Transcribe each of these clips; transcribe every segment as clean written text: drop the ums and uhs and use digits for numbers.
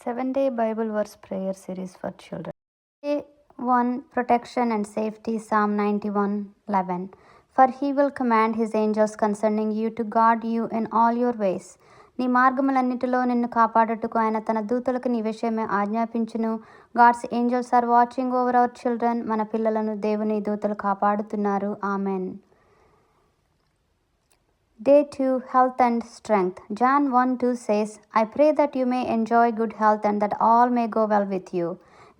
7-day Bible verse prayer series for children. Day 1 Protection and Safety, Psalm 91:11. For he will command his angels concerning you to guard you in all your ways. నీ మార్గములన్నిటిలో నిన్ను కాపాడుటకు ఆయన తన దూతలకు నీ విషయమే ఆజ్ఞాపించును. God's angels are watching over our children. మన పిల్లలను దేవుని దూతలు కాపాడుతున్నారు. Amen. Day 2 Health and Strength. John 1:2 says, I pray that you may enjoy good health and that all may go well with you.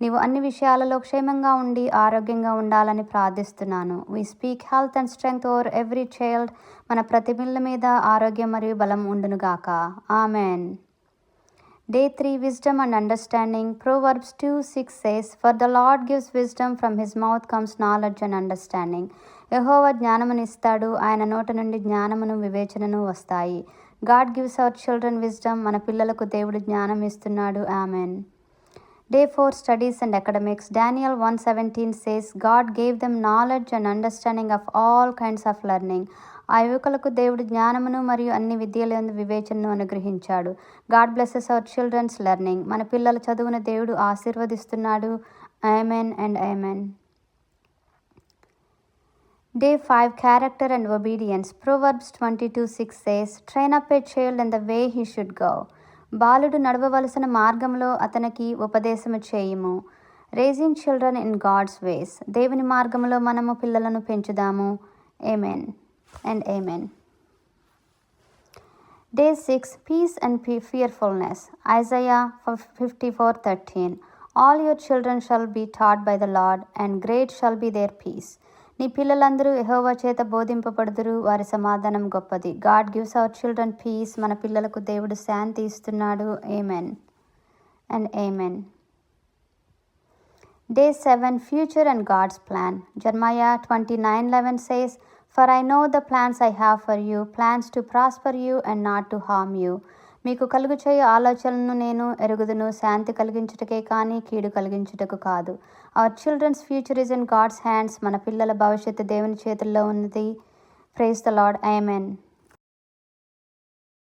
నీవు అన్ని విషయాలలో క్షేమంగా ఉండి ఆరోగ్యంగా ఉండాలని ప్రార్థిస్తున్నాను. We speak health and strength over every child. మన ప్రతి పిల్ల మీద ఆరోగ్యం మరియు బలం ఉండునుగాక. Amen. Day 3 Wisdom and Understanding. Proverbs 2:6 says, For the Lord gives wisdom, from his mouth comes knowledge and understanding. యెహోవా జ్ఞానమునిస్తాడు, ఆయన నోట నుండి జ్ఞానమును వివేచనను వస్తాయి. God gives our children wisdom. మన పిల్లలకు దేవుడు జ్ఞానం ఇస్తున్నాడు. Amen. Day 4 Studies and Academics. Daniel 1:17 says, God gave them knowledge and understanding of all kinds of learning. ఆ యువకులకు దేవుడు జ్ఞానమును మరియు అన్ని విద్యలందు వివేచనను అనుగ్రహించాడు. God blesses our children's learning. మన పిల్లల చదువును దేవుడు ఆశీర్వదిస్తున్నాడు. Amen and amen. Day 5 Character and Obedience. Proverbs 22:6 says, Train up a child in the way he should go. బాలుడు నడవవలసిన మార్గంలో అతనికి ఉపదేశము చేయుము. Raising children in God's ways. దేవుని మార్గంలో మనము పిల్లలను పెంచుదాము. Amen and amen. Day 6 Peace and Fearfulness. Isaiah 54:13. All your children shall be taught by the Lord, and great shall be their peace. నీ పిల్లలందరూ యెహోవా చేత బోధింపబడుదురు, వారి సమాధానం గొప్పది. God gives our children peace. మన పిల్లలకు దేవుడు శాంతి ఇస్తున్నాడు. Amen and amen. Day 7 Future and God's Plan. Jeremiah 29:11 says, For I know the plans I have for you, plans to prosper you and not to harm you. మీకు కలుగు చేయు ఆలోచనలను నేను ఎరుగుదును, శాంతి కలిగించుటకే కానీ కీడు కలిగించుటకు కాదు. Our children's future is in God's hands. మన పిల్లల భవిష్యత్తు దేవుని చేతుల్లో ఉన్నది. Praise the Lord. ఆమెన్.